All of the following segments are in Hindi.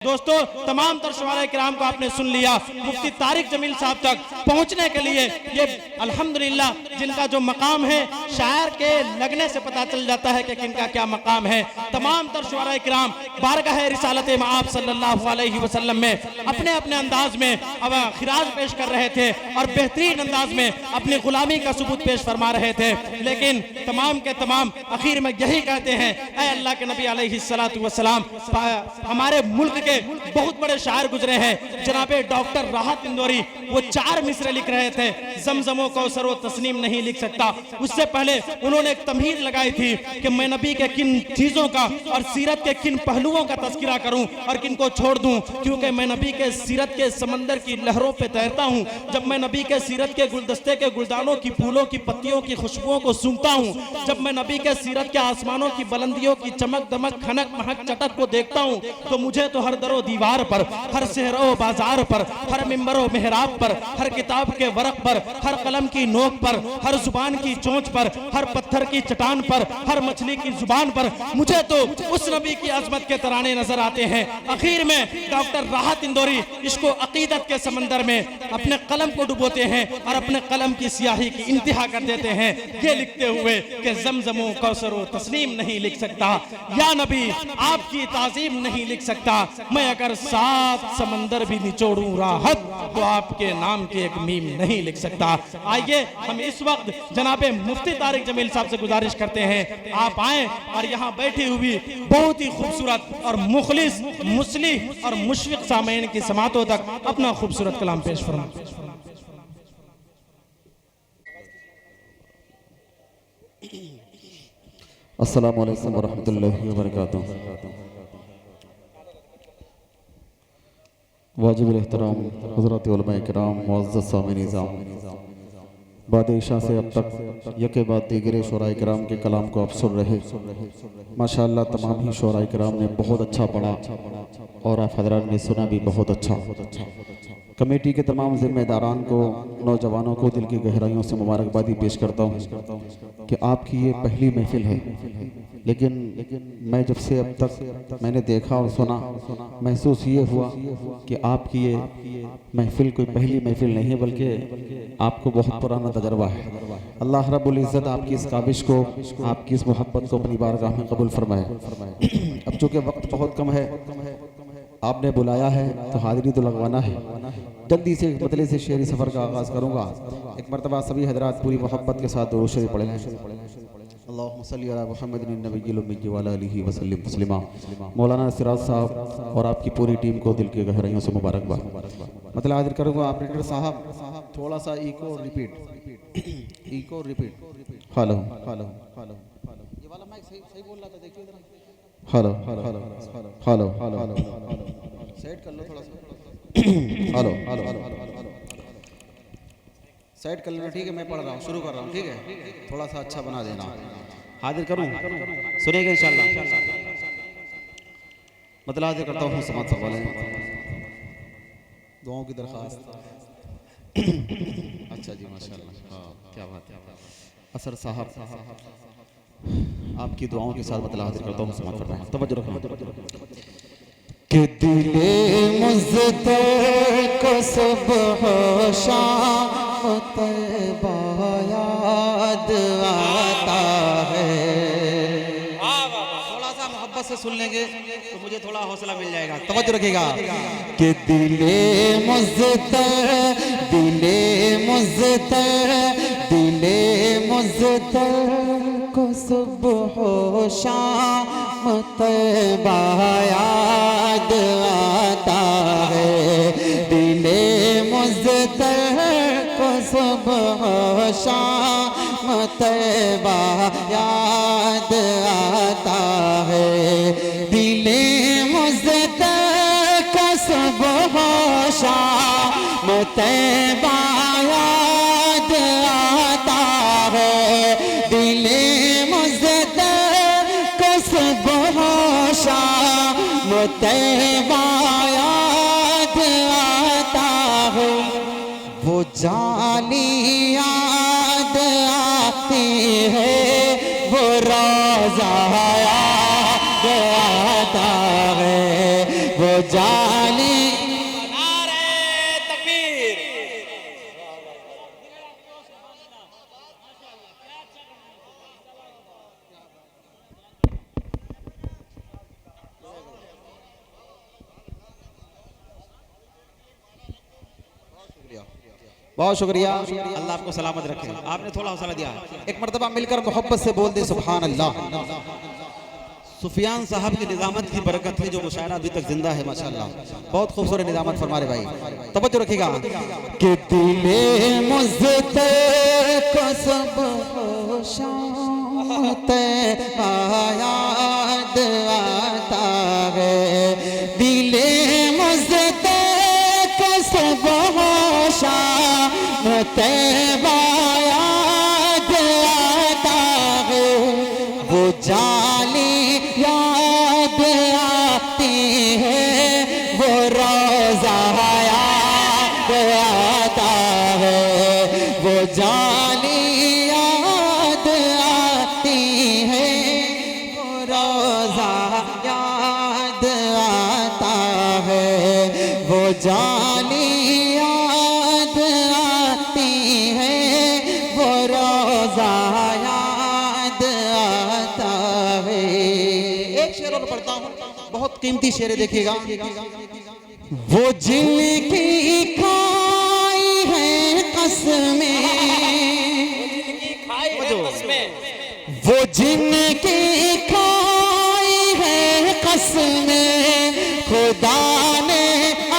दोस्तों, तमाम तरशवारे किराम को आपने सुन लिया। मुफ्ती तारिक जमील साहब तक पहुंचने के लिए ये अल्हम्दुलिल्लाह जिनका जो मकाम है, शायर के लगने से पता चल जाता है कि किनका क्या मकाम है। तमाम तरशवारे किराम बारगाह रिसालत मआब सल्लल्लाहु अलैहि वसल्लम में अपने अपने अंदाज में अब खिराज पेश कर रहे थे और बेहतरीन अंदाज में अपनी गुलामी का सबूत पेश फरमा रहे थे। लेकिन तमाम के तमाम आखिर में यही कहते हैं, ऐ अल्लाह के नबी अलैहिस्सलातु वस्सलाम, हमारे मुल्क बहुत बड़े शायर गुजरे हैं। जनाबे डॉक्टर राहत इंदौरी वो 4 मिसरे लिख रहे थे, जमजमो कौसरो तस्नीम नहीं लिख सकता। उससे पहले उन्होंने एक तमहीद लगाई थी कि मैं नबी के किन चीजों का और सीरत के किन पहलुओं का तस्करा करूं और किन को छोड़ दूं, क्योंकि मैं नबी के सीरत के समंदर की लहरों पे तैरता हूं। जब मैं नबी के सीरत के गुलदस्ते के गुलदानों की फूलों की पत्तियों की खुशबुओं को सूंघता हूं, जब मैं नबी के सीरत के आसमानों की बुलंदियों की चमक दमक खनक महक चटक को देखता हूं, तो मुझे तो हर दरो दीवार पर, हर शहरो बाजार पर, हर मिंबरो मेहराब पर, हर किताब के वरक पर, हर कलम की नोक पर, हर जुबान की चोंच पर, हर पत्थर की चट्टान पर, हर मछली की जुबान पर मुझे तो उस नबी की अजमत के तराने नजर आते हैं। आखिर में डॉक्टर राहत इंदौरी इसको अकीदत के समंदर में अपने कलम को डुबोते हैं और अपने कलम की स्याही की इंतहा कर देते हैं, ये लिखते हुए कि जमजमो कौसरो तस्नीम नहीं लिख सकता, या नबी आपकी ताजीम नहीं लिख सकता, मैं अगर 7 समंदर भी निचोड़ूं राहत तो आपके नाम के एक मीम नहीं लिख सकता। आइए हम इस वक्त जनाबे मुफ्ती तारिक जमील साहब से गुजारिश करते हैं, आप आए और यहाँ बैठी हुई बहुत ही खूबसूरत और मुखलिस मुस्लिह और मुशफिक सामईन की समातों तक अपना खूबसूरत कलाम पेश फरमाएं। अस्सलामु अलैकुम वरहमतुल्लाहि वबरकातुहू। वाजिबुल एहतराम हज़रात उलमाए किराम, मुअज़्ज़ज़ सामीन निज़ाम, बाद इशा से अब तक यके बाद दीगरे शोराए किराम के कलाम को आप सुन रहे। माशाअल्लाह तमाम ही शोराए किराम ने बहुत अच्छा पढ़ा और आप हज़रात ने सुना भी बहुत अच्छा। कमेटी के तमाम जिम्मेदारान को, नौजवानों को दिल की गहराइयों से मुबारकबादी पेश करता हूँ कि आपकी ये पहली महफिल है। लेकिन मैं जब से अब तक मैंने देखा और सुना, महसूस ये हुआ कि आपकी ये महफिल कोई पहली महफिल नहीं है, बल्कि आपको बहुत पुराना तजर्बा है। अल्लाह रब्बुल इज़्ज़त आपकी इस काबिश को, आपकी इस मोहब्बत को अपनी बारगाह में कबूल फरमाए। अब चूँकि वक्त बहुत कम है, आपने बुलाया है तो हाजिरी तो लगवाना है। जल्दी से एक मतले से शेरी सफ़र का आगाज़ करूँगा। एक मरतबा सभी हजरात पूरी मोहब्बत के साथ दुरूद शरीफ पढ़ लें। अल्लाहुम्मा सल्ली अला मुहम्मदिन नबिय्यिल उम्मी व अला आलिहि व सल्लिम तस्लीमा। मौलाना सिराज साहब और आपकी पूरी टीम को दिल की गहराइयों से मुबारकबाद। मतलब हाजिर करूँगा ऑपरेटर साहब, थोड़ा सा echo repeat, echo repeat. Hello hello hello, ये वाला माइक सही बोल रहा था, देखिए जरा। Hello hello hello hello hello, set कर लो थोड़ा सा। हेलो हेलो हेलो, सेट कर लेना, ठीक है। मैं पढ़ रहा हूँ, शुरू कर रहा हूँ, ठीक है। थोड़ा सा अच्छा बना देना। हाजिर करूँ, सुनेगा इंशाल्लाह। मतलब हाजिर करता हूँ समाज सवाल दुआओं की दरख्वास्त। अच्छा जी, माशाल्लाह, हाँ क्या बात है। असर साहब आपकी दुआओं के साथ मतलब हाजिर करता हूँ समाज फरमाएं। तवज्जो रखना कि दिले मुज़्ज़ते को सुबह शाम तैबा याद आता है। थोड़ा सा मोहब्बत से सुन लेंगे तो मुझे थोड़ा हौसला मिल जाएगा। तवज्जो रखिएगा कि दिले मुज़्ज़ते, दिले मुज़्ज़ते, दिले मुज़्ज़ते को सुबह शाम तैबा याद आता है। दिले मुज़्ज़ते को सुबह शाम तैबा याद आता है। दिले मुज़्ज़ते को सुबह शाम तैबा याद आता है। दिले मुज़्ज़ते को सुबह शाम तैबा याद आता है। वो जानी याद आती है, वो रोज़ा याद आता है। वो जा जाली नारे तकबीर। बहुत शुक्रिया, अल्लाह आपको सलामत रखे। आपने थोड़ा हौसला दिया। एक मर्तबा मिलकर मोहब्बत से बोल दे सुभान अल्लाह। सुफियान साहब की निजामत की बरकत है, जो मुशायरा अभी तक जिंदा है माशाअल्लाह। बहुत खूबसूरत निजामत फरमा रहे भाई, तवज्जो रखिएगा। कि दिले मुझते को सब शात याद आता है, दिले मुझते को सब शात याद आता है, वो जाली याद आती है, वो रोज़ा याद आता है, वो जाली याद आती है, वो रोज़ा याद आता है, वो जाली याद आती है, वो रोज़ा याद आता है। एक शेर और पढ़ता हूँ, बहुत कीमती शेर है, देखिएगा। वो जिनकी खाई है कसमें, वो जिनकी खाई है कसमें, खुदा ने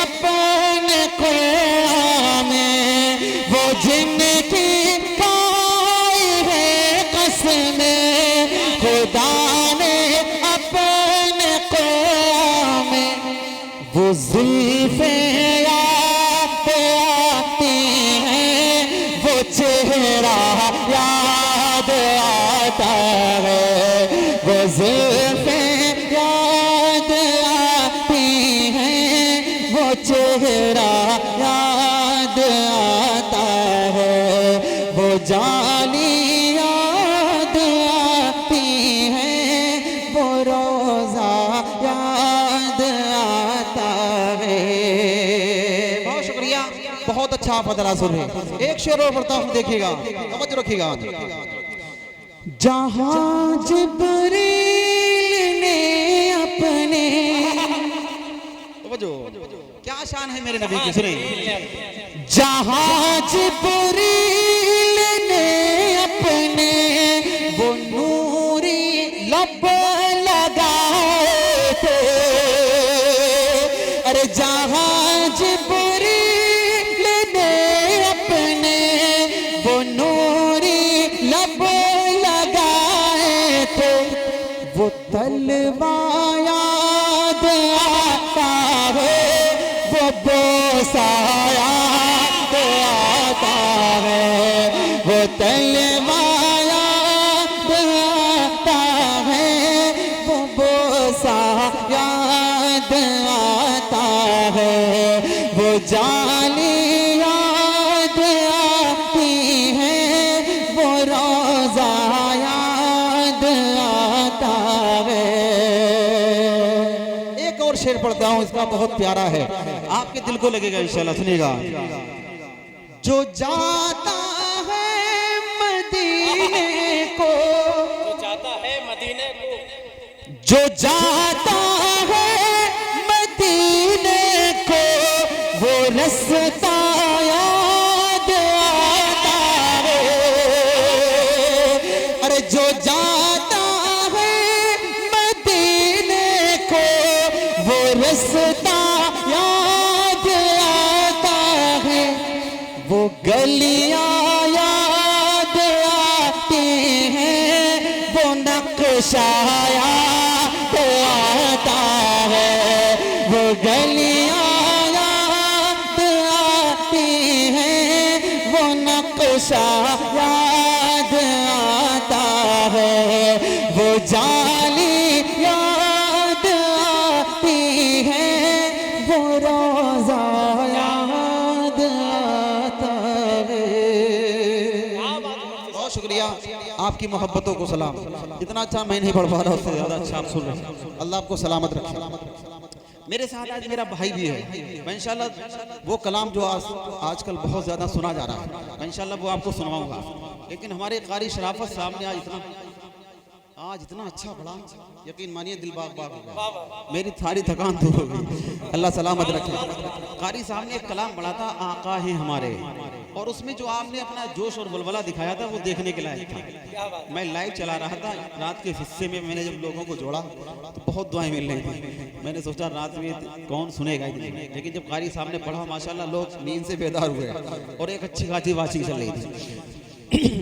अपने कुरान में, वो जिनकी खाई है कसमें, खुदा ने अपने कुरान में, वो जुल्फे याद आती हैं, वो चेहरा याद आता है, वो जुल्फे याद आती हैं, वो चेहरा याद आता है, वो जाली याद आती है, वो रोज़ा याद आता है। बहुत शुक्रिया, बहुत अच्छा आप अदरासुर है। एक शेर और पढ़ता हूँ, देखिएगा, समझ रखिएगा। जहाँ जिब्रील ने अपने, क्या शान है मेरे नबी की, सुने। जहाँ जिब्रील ने अपने वो नूरी लब लगाए थे, अरे जहाँ जिब्रील ने अपने वो नूरी लब लगाए थे, वो तलवा याद आता है, वो बोसा याद आता है, वो तलवा याद आता है, वो बोसा याद आता है, वो जाली याद आती है, वो रोज़ा याद आता है। एक और शेर पढ़ता हूँ, इसका बहुत प्यारा है, आपके दिल को लगेगा इंशाल्लाह, सुनिएगा। जो जाता है मदीने को, जो जाता है मदीने को, जो जाता है मदीने को, वो रास्ता याद आता है, अरे जो जाता है मदीने को, वो रास्ता याद आता है, वो गलियां याद आती हैं, वो नक्शा याद आता है, वो गलियां याद आती हैं, वो नक्शा याद आता है, वो जाली याद आती है, वो रोज़ा याद आता है। बहुत शुक्रिया, आपकी मोहब्बतों को सलाम। इतना अच्छा मैं नहीं पढ़ पा रहा, उससे ज़्यादा अच्छा आप सुन रहे हैं। अल्लाह आपको सलामत रखे। मेरे साथ आज मेरा भाई भी है। मैं इंशाल्लाह वो कलाम जो आजकल बहुत ज़्यादा सुना जा रहा है, मैं इंशाल्लाह वो आपको सुनवाऊंगा। लेकिन हमारे कारी शराफत साहब ने आज इतना अच्छा पढ़ा, यकीन मानिए दिल बाग बाग हो गया, मेरी सारी थकान दूर हो गई। अल्लाह सलामत रखे। कारी साहब ने एक कलाम पढ़ा था, आका हैं हमारे, और उसमें जो आपने अपना जोश और बलबला दिखाया था वो देखने के लायक था। मैं लाइव चला रहा था रात के हिस्से में, मैंने जब लोगों को जोड़ा तो बहुत दुआएं मिल रही थी। मैंने सोचा रात में कौन सुनेगा, लेकिन जब कारी साहब ने पढ़ा माशाल्लाह लोग नींद से बेदार हुए और एक अच्छी खासी वाची चल रही थी।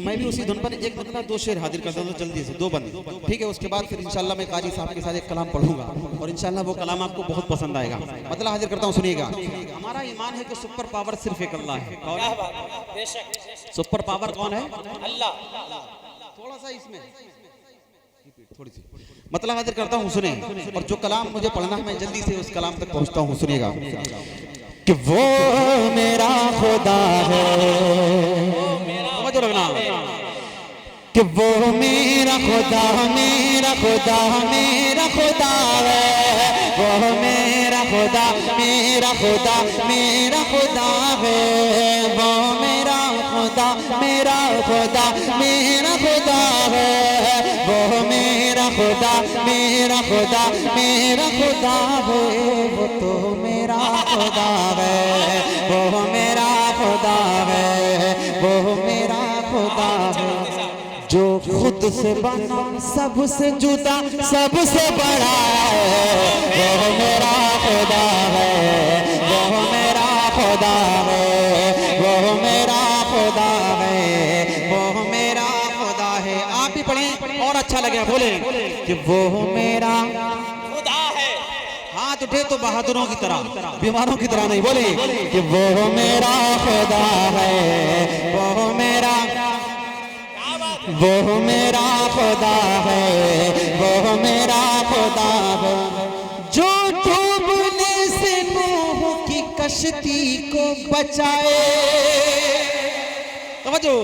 मैं भी उसी धुन पर एक मतलब 2 शेर हाजिर करता हूँ जल्दी से, 2 बंद, ठीक है। उसके बाद फिर इंशाल्लाह मैं कारी साहब के साथ एक कलाम पढ़ूंगा और इंशाल्लाह वो कलाम आपको बहुत पसंद आएगा। मतलब हाजिर करता हूँ, सुनिएगा। हमारा ईमान है कि सुपर पावर सिर्फ एक अल्लाह है। कौन है? सुपर पावर कौन है? अल्लाह। थोड़ा सा इसमें थोड़ी सी मतलब हाजिर करता हूँ, सुने। और जो कलाम मुझे पढ़ना है मैं जल्दी से उस कलाम तक पहुँचता हूँ, सुनिएगा। कि वो मेरा खुदा है, जो लगना कि वो मेरा खुदा, मेरा खुदा, मेरा खुदा है, वो मेरा खुदा, मेरा खुदा, मेरा खुदा है, वो मेरा खुदा, मेरा खुदा, मेरा खुदा है, वो मेरा खुदा, मेरा खुदा, मेरा खुदा है, वो तो मेरा खुदा है, वो मेरा खुदा है, वो मेरा खुदा है, जो खुद से बना, सबसे जुदा, सबसे बड़ा है, वो मेरा खुदा है, वो मेरा खुदा है, वो मेरा खुदा है, वो मेरा खुदा है। आप भी पढ़ें और अच्छा लगे, बोले कि वो मेरा खुदा है। हाथ उठे तो बहादुरों की तरह, बीमारों की तरह नहीं, बोले कि वो मेरा खुदा है, वो मेरा खुदा है, वो मेरा खुदा है, जो डूबने से नूह की कश्ती को बचाए, समझो,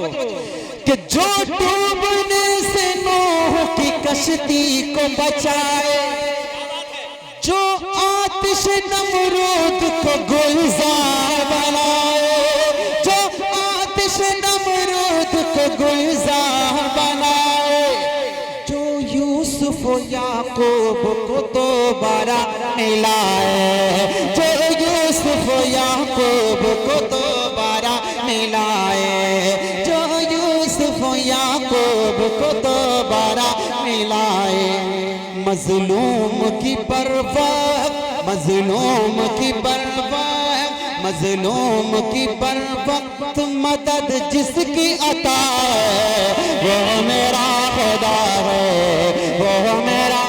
कि जो डूबने से नूह की कश्ती को बचाए, जो आतिश नमरूद को गुलजार बनाए, जो आतिश नमरूद को गुलजार बनाए, जो यूसुफ याकूब को दोबारा मिलाए, जो यूसुफ याकूब को दोबारा मिलाए, जो यूसुफ याकूब को दोबारा मिलाए, मजलूम की परवाह, मजलूम की परवाह, मजलूम की पर वक्त मदद जिसकी अता है, वो मेरा खुदा है, वो मेरा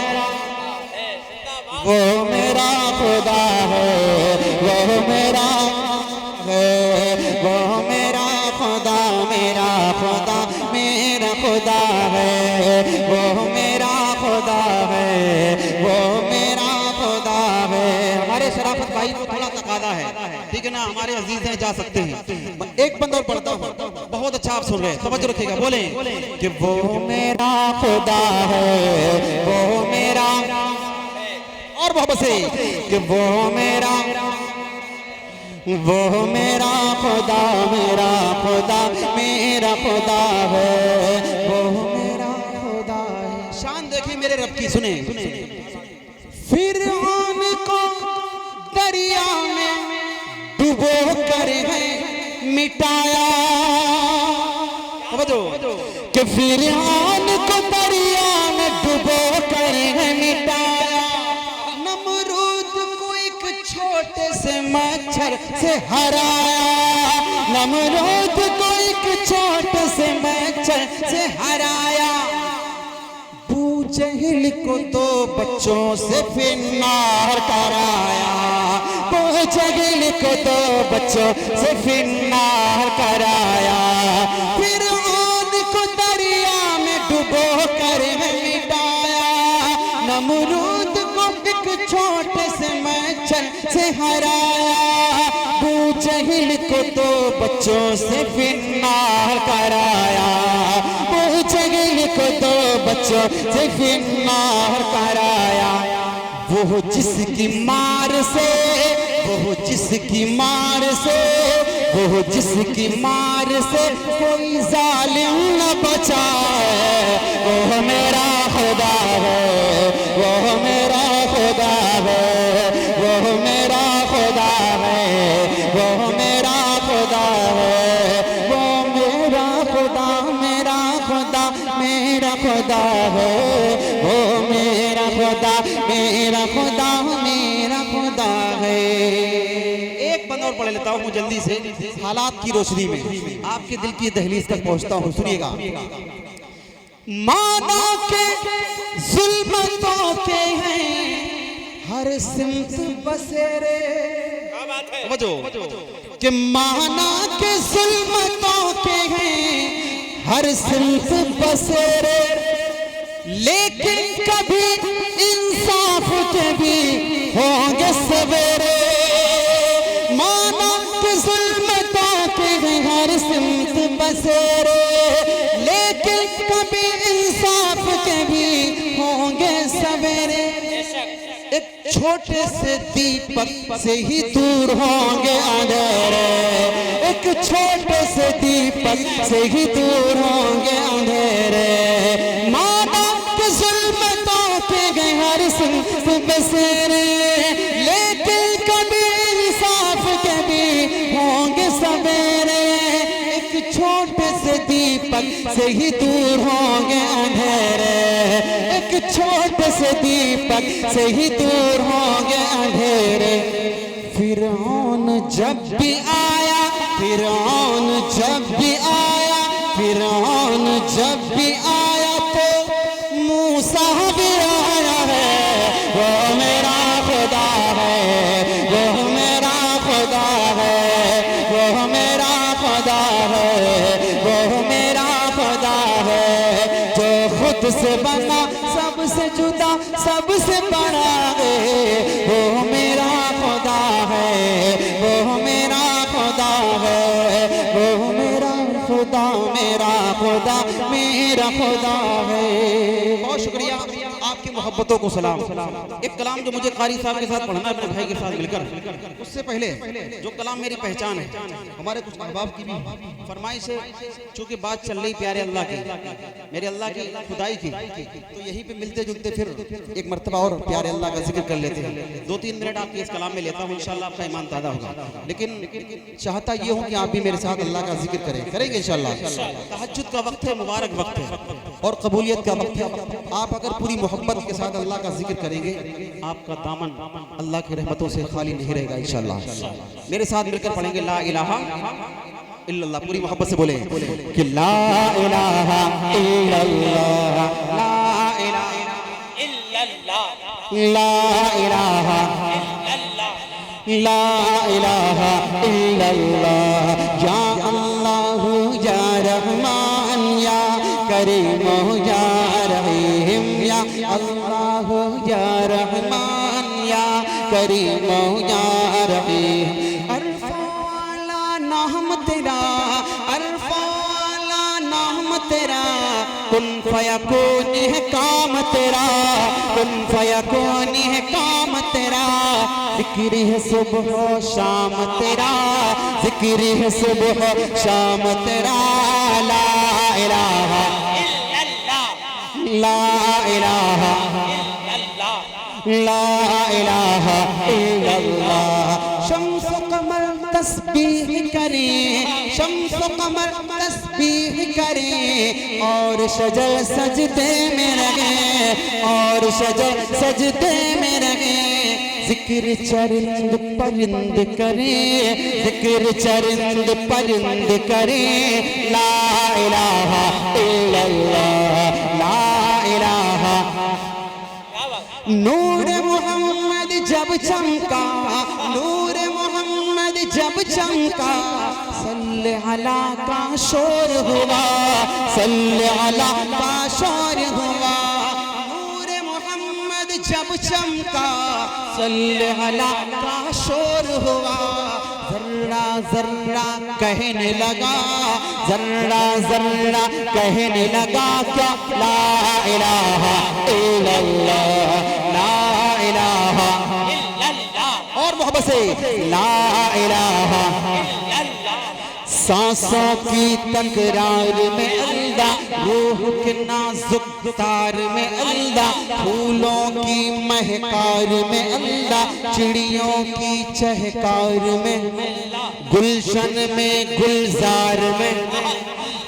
खुदा है, वो मेरा है, वो मेरा खुदा, मेरा खुदा, मेरा खुदा है, वो मेरा खुदा है, वो मेरा खुदा है। हमारे शराफत भाई को थोड़ा तकादा है, ठीक है ना, हमारे अजीज हैं, जा सकते हैं। एक बंद और पढ़ता हूँ, बहुत अच्छा आप सुन रहे हैं, समझ रखिएगा, बोले कि वो मेरा खुदा है, वो मेरा, और मोहब्बत से कि वो मेरा खुदा, मेरा खुदा, मेरा खुदा है, वो मेरा खुदा है। शान देखिए मेरे रब की, सुने। फिरौन को दरिया में डुबो कर है मिटाया, समझो, कि फिरौन को दरिया में डुबो कर है मिटाया, नमरूद को एक छोटे से मच्छर से हराया, नमरूद को एक छोटे से मच्छर से हराया, अबू जहल को तो बच्चों से फिन्नार कराया, अबू जहल को तो बच्चों से फिन्नार कराया, फिरौन को दरिया में डुबो कर मिटाया, नमरूद को एक छोटे से मच्छर से हराया, अबू जहल को तो बच्चों से फिन्नार कराया, अबू जहल को तो बच्चों से फिन्नार कराया, वो जिसकी मार से, वो जिसकी मार से, वो जिसकी मार से कोई जालिम न बचाए, वो मेरा खुदा है, वो मेरा खुदा है, वो मेरा खुदा है, वो मेरा खुदा है, वो मेरा खुदा, मेरा खुदा, मेरा खुदा है, वो मेरा खुदा, मेरा खुदा, मेरा खुदा है। एक बंद और पढ़ लेता हूँ जल्दी से, हालात की रोशनी में आपके दिल की दहलीज तक पहुंचता हूँ, सुनिएगा। माना के जुल्मतों के हैं हर सिमत बसेरे, क्या बात है, कि माना के जुल्मतों के हैं हर सिमत बसेरे, लेकिन कभी इंसाफ के भी होंगे सवेरे। माना के जुल्मतों के हैं हर सिमत बसेरे, लेकिन कभी इंसाफ के भी होंगे सवेरे। एक छोटे से दीपक से ही दूर होंगे अंधेरे, एक छोटे से दीपक से ही दूर होंगे अंधेरे। माना के जुल्मतों के गए हर सिमत बसेरे, लेकिन कभी इंसाफ के भी होंगे सवेरे। एक छोटे से दीपक से ही दूर होंगे अंधेरे, एक छोटे से दीपक से ही दूर होंगे अंधेरे। फिरौन जब भी आया, फिरौन जब भी आया, फिरौन जब भी आया तो मूसा भी आया है, वो मेरा खुदा है, वो मेरा खुदा है, वो मेरा खुदा है, वो मेरा खुदा है, जो खुद से बना सबसे जुदा सबसे बड़ा है, वो मेरा खुदा है, वो मेरा खुदा है, वो मेरा खुदा, मेरा खुदा, मेरा खुदा है। बहुत शुक्रिया, आपकी मोहब्बतों को सलाम। एक कलाम जो मुझे कारी साहब के साथ पढ़ना है अपने भाई के साथ मिलकर, उससे पहले जो कलाम मेरी पहचान है, हमारे कुछ अहबाब की भी फरमाइश है, चूंकि बात चल रही प्यारे अल्लाह की, मेरे अल्लाह की खुदाई की, तो यहीं पे मिलते जुलते फिर एक मर्तबा और प्यारे अल्लाह का जिक्र कर लेते हैं। 2-3 मिनट आपके इस कलाम में लेता हूँ, इंशाल्लाह आपका ईमान ताज़ा होगा। लेकिन चाहता ये हूँ कि आप भी मेरे साथ अल्लाह का जिक्र करें, करेंगे इंशाल्लाह। तहज्जुद का वक्त है, मुबारक वक्त है और कबूलियत का वक्त है। आप अगर पूरी मोहब्बत के साथ अल्लाह का जिक्र करेंगे, आपका दामन अल्लाह की रहमतों से खाली नहीं रहेगा इंशाल्लाह। मेरे साथ मिलकर पढ़ेंगे ला इलाहा इल्लल्लाह, पूरी मोहब्बत से बोले कि ला इलाहा इल्लल्लाह, ला इलाहा इल्लल्लाह, ला इलाहा इल्लल्लाह, ला इलाहा इल्लल्लाह, या अल्लाह या रहमान या करीम या रहीम, या अल्लाह या रहमान या करीम या रहीम। तेरा अरफाला नाम तेरा, कुन फयकून है काम तेरा, कुन फयकून है काम तेरा। जिक्र है सुबह शाम तेरा, जिक्र है सुबह शाम तेरा। ला इलाहा इल्लल्लाह, ला इलाहा इल्लल्लाह, ला इलाहा इल्लल्लाह। शम्स कमर तस्बीह करें, शम्स कमर तस्बीह करें, और शजर सजदे में लगे, और शजर सजदे में लगे। जिक्र चरिंद परिंद करें, जिक्र चरिंद परिंद करें। ला इलाहा इल्लल्लाह, ला इलाहा। नूर मोहम्मद जब चमका, नूर मोहम्मद जब चमका, सल्ले अला का शोर हुआ, सल्ले अला का शोर हुआ। नूर मोहम्मद जब चमका, सल्ले अला का शोर हुआ। जर्रा जर्रा कहने लगा, जर्रा जर्रा कहने लगा क्या? ला इलाहा इल्लल्लाह, ला इलाहा मोहब्बत से ला इलाहा सांसों की तकरार में अल्लाह, रूह के नाजुक तार में अल्लाह, फूलों की महकार में अल्लाह, चिड़ियों की चहकार में, गुलशन में गुलजार में,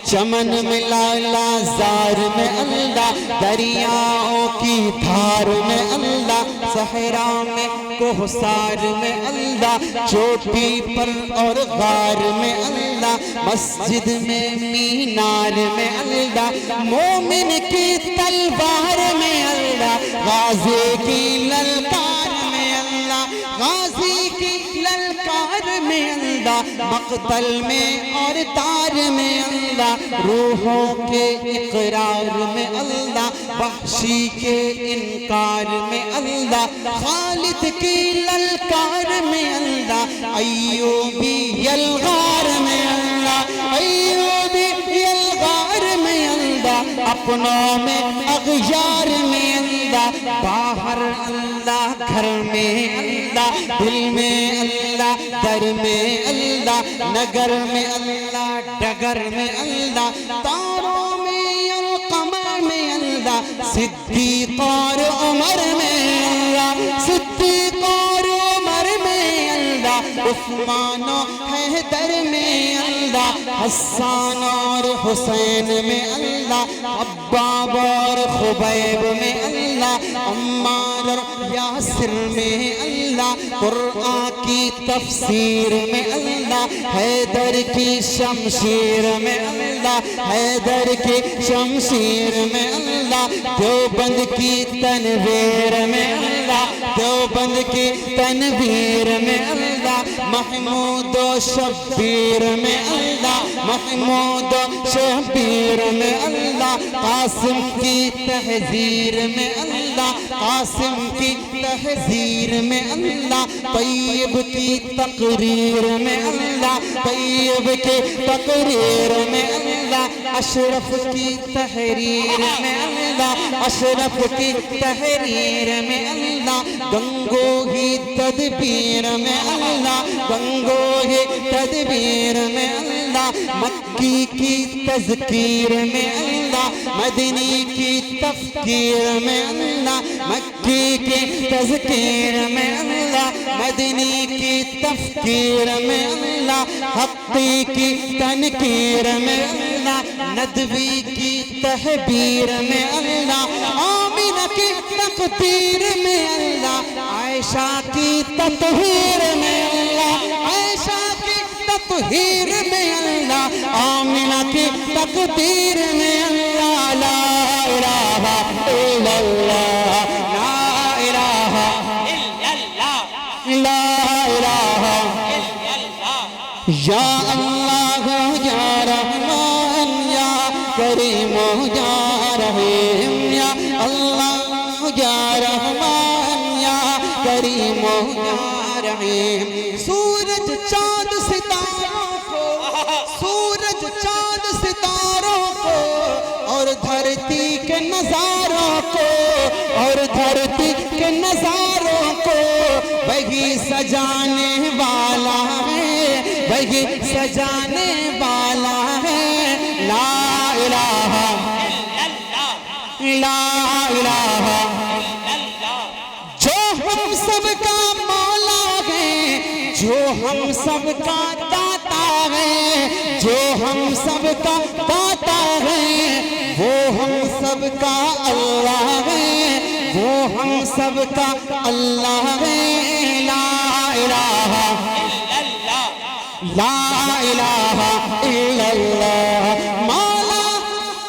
चमन में लालाजार में अल्लाह, दरियाओं की धार में अल्लाह, सहरा में कोहसार में अल्लाह, चोटी पर और गार में अल्लाह, मस्जिद में मीनार में अल्लाह, मोमिन की तलवार में अल्लाह, गाजी की ललकार में अल्लाह, गाजी की ललकार में अल्लाह, मक़तल में और तार में अल्लाह, रूहों के इकरार में अल्लाह, वहशी के इनकार में अल्लाह, खालिद की ललकार में अल्लाह, अय्यूबी यलगार में अल्लाह, अय्यूबी यलगार में अल्लाह, अपनों में अग़यार में अल्लाह, बाहर अल्लाह, घर में अल्लाह, दिल में अल्लाह, दर में अल्लाह, नगर में अल्लाह, डगर में अल्लाह, तारों में और कमर में अल्लाह, सिद्दीक़ और उमर में अल्लाह, सिद्दीक़ और उमर में अल्लाह, उस्मान और हैदर में अल्लाह, हसन और हुसैन में अल्लाह, अब्बाब और खुबैब में अल्लाह, अम्मार और यासिर में अल्लाह, कुरान की तफसीर में अल्लाह, हैदर की शमशीर में अल्लाह, हैदर की शमशीर में अल्लाह, देवबंद की तनवीर में अल्लाह, देवबंद की तनवीर में अल्लाह, महमूद व शब्बीर में अल्लाह, महमूद व शब्बीर में अल्लाह, कासिम की तहजीर में अल्लाह, कासिम की तहजीर में अल्लाह, तैयब की तकरीर में अल्लाह, तैयब की तकरीर में अल्लाह, अशरफ की तहरीर में अल्लाह, अशरफ की तहरीर में अल्लाह, गंगोही तदबीर में अल्लाह, गंगोही तदबीर में अल्लाह, मक्की की तज़कीर में अल्लाह, मदनी की तफ़कीर में अल्लाह, मक्की की तज़कीर में अल्लाह, मदनी की तफ़कीर में अल्लाह, हक़्क़ी की तनकीर में अल्लाह, नदवी की तहबीर में अल्लाह, आमिना की तक़दीर में अल्लाह, आयशा की तत्हीर में अल्लाह, आयशा की तत्हीर में अल्लाह, आमिना की तक़दीर में अल्लाह, ला इलाहा इल्लल्लाह, ला इलाहा इल्लल्लाह, ला इलाहा इल्लल्लाह, या अल्लाह या रहमान या करीम या रहीम, या अल्लाह या रहमान या करीम या रहीम। सूरज चांद सितारों को, सूरज चांद सितारों को, और धरती के नजारों को, और धरती के नजारों को वही सजाने वाला है, वही सजाने वाला है, ला इलाहा इल्लल्लाह, ला इलाहा इल्लल्लाह, जो हम सबका मौला है, जो हम सबका दाता है, जो हम सबका दाता है, वो हम सबका अल्लाह है, वो हम सबका अल्लाह है, ला इलाहा इल्लल्लाह, ला इलाहा इल्लल्लाह। मौला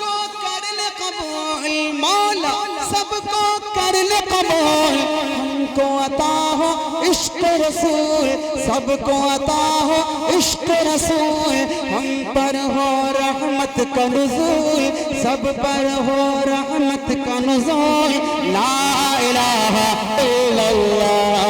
को कर ले कबूल, मौला सबको कर ले कबूल, हमको अता हो इश्क रसूल, सबको अता हो इश्क रसूल, हम पर हो रहमत का नुज़ूल, सब पर हो रहमत का नुज़ूल, ला इलाहा इल्लल्लाह,